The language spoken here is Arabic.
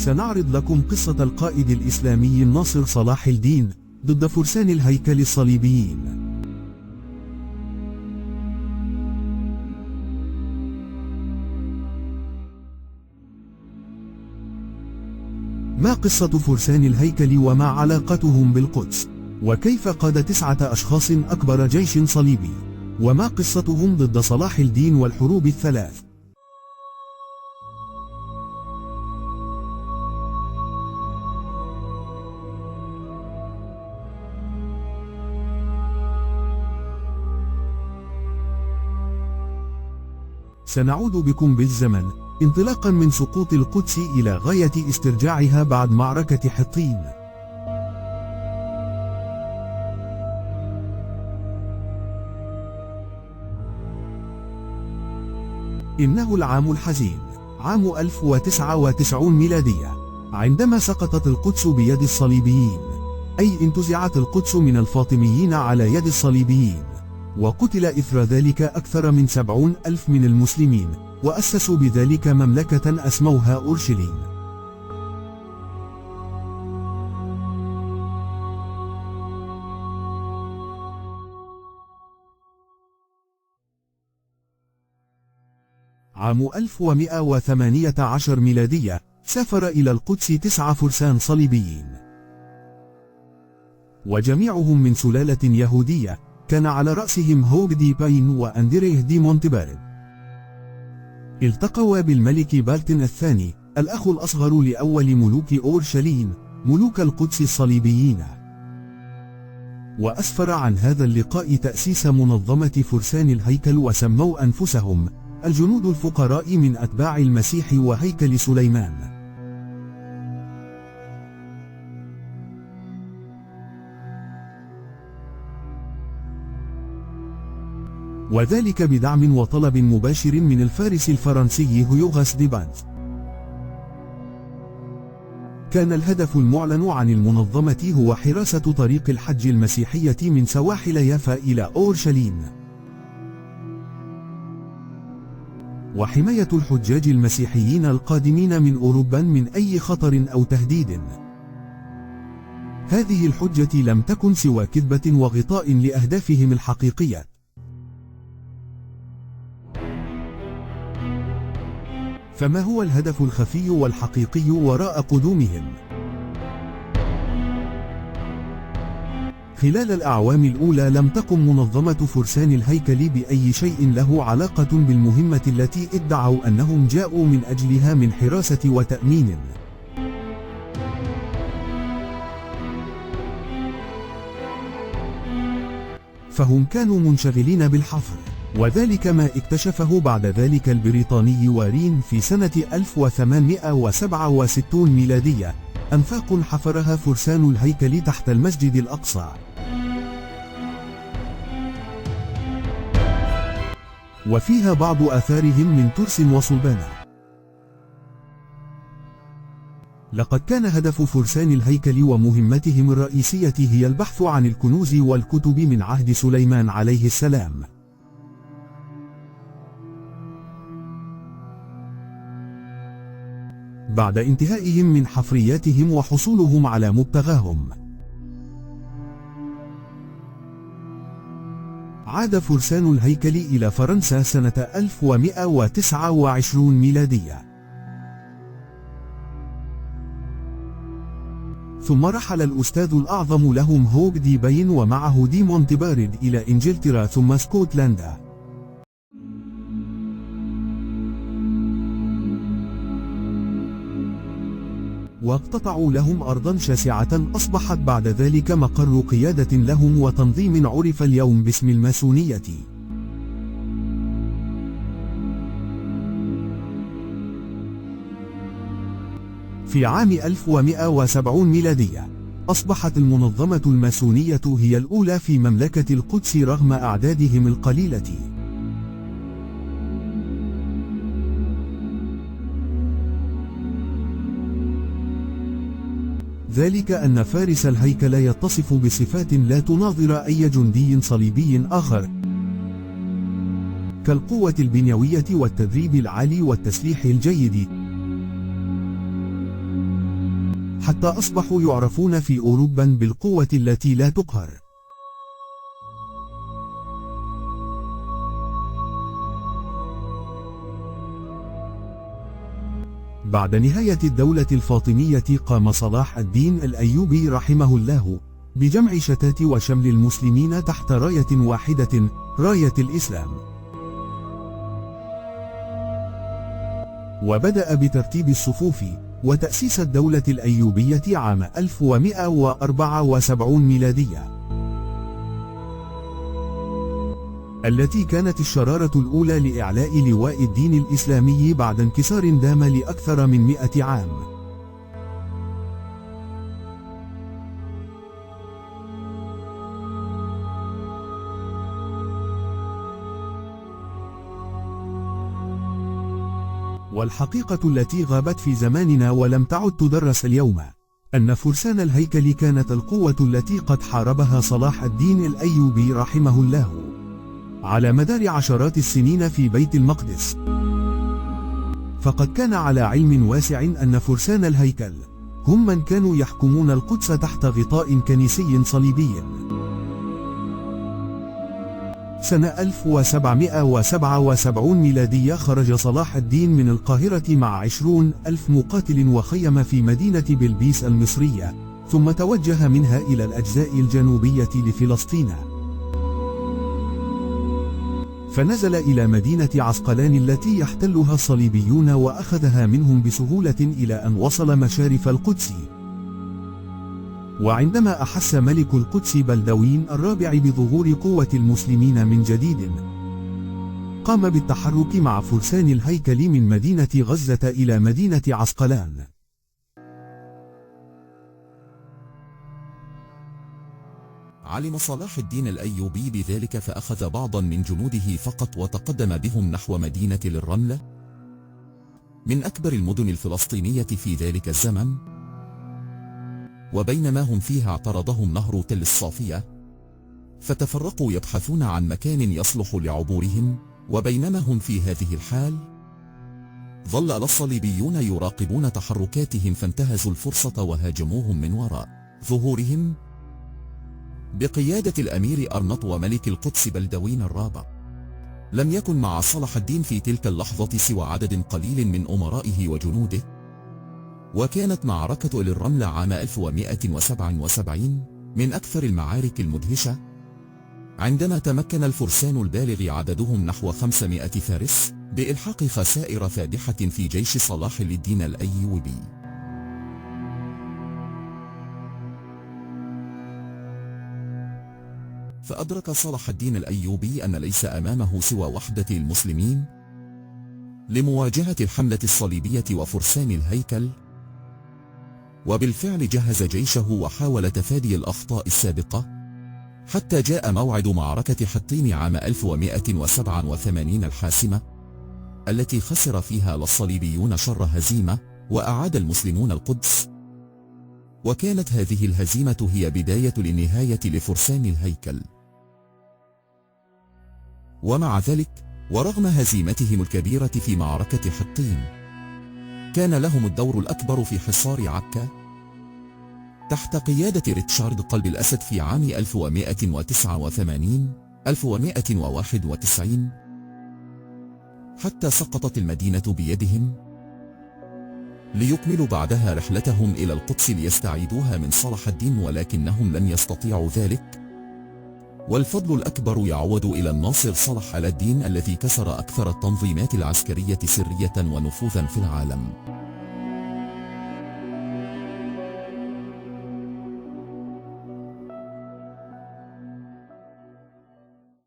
سنعرض لكم قصة القائد الإسلامي الناصر صلاح الدين ضد فرسان الهيكل الصليبيين. ما قصة فرسان الهيكل وما علاقتهم بالقدس؟ وكيف قاد 9 أشخاص أكبر جيش صليبي؟ وما قصتهم ضد صلاح الدين والحروب الثلاث؟ سنعود بكم بالزمن انطلاقا من سقوط القدس إلى غاية استرجاعها بعد معركة حطين. إنه العام الحزين، عام 1099 ميلادية، عندما سقطت القدس بيد الصليبيين، أي انتزعت القدس من الفاطميين على يد الصليبيين، وقتل إثر ذلك أكثر من 70,000 من المسلمين، وأسسوا بذلك مملكة أسموها أورشليم. عام 1118 ميلادية، سافر إلى القدس 9 فرسان صليبيين، وجميعهم من سلالة يهودية، كان على رأسهم هوغ دي باين وأندريه دي مونتبارد. التقوا بالملك بالتن الثاني، الأخ الأصغر لأول ملوك أورشليم، ملوك القدس الصليبيين. وأسفر عن هذا اللقاء تأسيس منظمة فرسان الهيكل، وسموا أنفسهم الجنود الفقراء من أتباع المسيح وهيكل سليمان. وذلك بدعم وطلب مباشر من الفارس الفرنسي هيوغاس دي بانت. كان الهدف المعلن عن المنظمة هو حراسة طريق الحج المسيحية من سواحل يافا إلى أورشليم، وحماية الحجاج المسيحيين القادمين من أوروبا من أي خطر أو تهديد. هذه الحجة لم تكن سوى كذبة وغطاء لأهدافهم الحقيقية. فما هو الهدف الخفي والحقيقي وراء قدومهم؟ خلال الأعوام الأولى لم تقم منظمة فرسان الهيكل بأي شيء له علاقة بالمهمة التي ادعوا أنهم جاءوا من أجلها من حراسة وتأمين. فهم كانوا منشغلين بالحفر، وذلك ما اكتشفه بعد ذلك البريطاني وارين في سنة 1867 ميلادية، أنفاق حفرها فرسان الهيكل تحت المسجد الأقصى. وفيها بعض آثارهم من ترس وصلبانة. لقد كان هدف فرسان الهيكل ومهمتهم الرئيسية هي البحث عن الكنوز والكتب من عهد سليمان عليه السلام. بعد انتهائهم من حفرياتهم وحصولهم على مبتغاهم، عاد فرسان الهيكل إلى فرنسا سنة 1129 ميلادية. ثم رحل الأستاذ الأعظم لهم هوغ دي باين ومعه دي مونتبارد إلى إنجلترا ثم اسكتلندا. واقتطعوا لهم أرضا شاسعة أصبحت بعد ذلك مقر قيادة لهم وتنظيم عرف اليوم باسم الماسونية. في عام 1170 ميلادية، أصبحت المنظمة الماسونية هي الأولى في مملكة القدس رغم أعدادهم القليلة. ذلك أن فارس الهيكل يتصف بصفات لا تناظر أي جندي صليبي آخر، كالقوة البنيوية والتدريب العالي والتسليح الجيد، حتى أصبحوا يعرفون في أوروبا بالقوة التي لا تقهر. بعد نهاية الدولة الفاطمية قام صلاح الدين الأيوبي رحمه الله بجمع شتات وشمل المسلمين تحت راية واحدة، راية الإسلام. وبدأ بترتيب الصفوف وتأسيس الدولة الأيوبية عام 1174 ميلادية، التي كانت الشرارة الأولى لإعلاء لواء الدين الإسلامي بعد انكسار دام لأكثر من 100 عام. والحقيقة التي غابت في زماننا ولم تعد تدرس اليوم أن فرسان الهيكل كانت القوة التي قد حاربها صلاح الدين الأيوبي رحمه الله على مدار عشرات السنين في بيت المقدس. فقد كان على علم واسع أن فرسان الهيكل هم من كانوا يحكمون القدس تحت غطاء كنسي صليبي. سنة 1777 ميلادية خرج صلاح الدين من القاهرة مع 20,000 مقاتل وخيم في مدينة بلبيس المصرية، ثم توجه منها إلى الأجزاء الجنوبية لفلسطين، فنزل إلى مدينة عسقلان التي يحتلها الصليبيون وأخذها منهم بسهولة إلى أن وصل مشارف القدس. وعندما أحس ملك القدس بلدوين الرابع بظهور قوة المسلمين من جديد، قام بالتحرك مع فرسان الهيكل من مدينة غزة إلى مدينة عسقلان. علم صلاح الدين الأيوبي بذلك فأخذ بعضا من جنوده فقط وتقدم بهم نحو مدينة الرملة، من أكبر المدن الفلسطينية في ذلك الزمن. وبينما هم فيها اعترضهم نهر تل الصافية، فتفرقوا يبحثون عن مكان يصلح لعبورهم. وبينما هم في هذه الحال، ظل الصليبيون يراقبون تحركاتهم، فانتهزوا الفرصة وهاجموهم من وراء ظهورهم بقيادة الأمير أرنط وملك القدس بلدوين الرابع. لم يكن مع صلاح الدين في تلك اللحظة سوى عدد قليل من أمرائه وجنوده. وكانت معركة الرملة عام 1177 من أكثر المعارك المدهشة، عندما تمكن الفرسان البالغ عددهم نحو 500 فارس بإلحاق خسائر فادحة في جيش صلاح الدين الأيوبي. فأدرك صلاح الدين الأيوبي أن ليس أمامه سوى وحدة المسلمين لمواجهة الحملة الصليبية وفرسان الهيكل. وبالفعل جهز جيشه وحاول تفادي الأخطاء السابقة، حتى جاء موعد معركة حطين عام 1187 الحاسمة، التي خسر فيها الصليبيون شر هزيمة وأعاد المسلمون القدس. وكانت هذه الهزيمة هي بداية للنهاية لفرسان الهيكل. ومع ذلك، ورغم هزيمتهم الكبيرة في معركة حطين، كان لهم الدور الأكبر في حصار عكا تحت قيادة ريتشارد قلب الأسد في عام 1191 حتى سقطت المدينة بيدهم، ليكملوا بعدها رحلتهم إلى القدس ليستعيدوها من صلاح الدين، ولكنهم لم يستطيعوا ذلك. والفضل الأكبر يعود إلى الناصر صلاح الدين الذي كسر أكثر التنظيمات العسكرية سرية ونفوذا في العالم.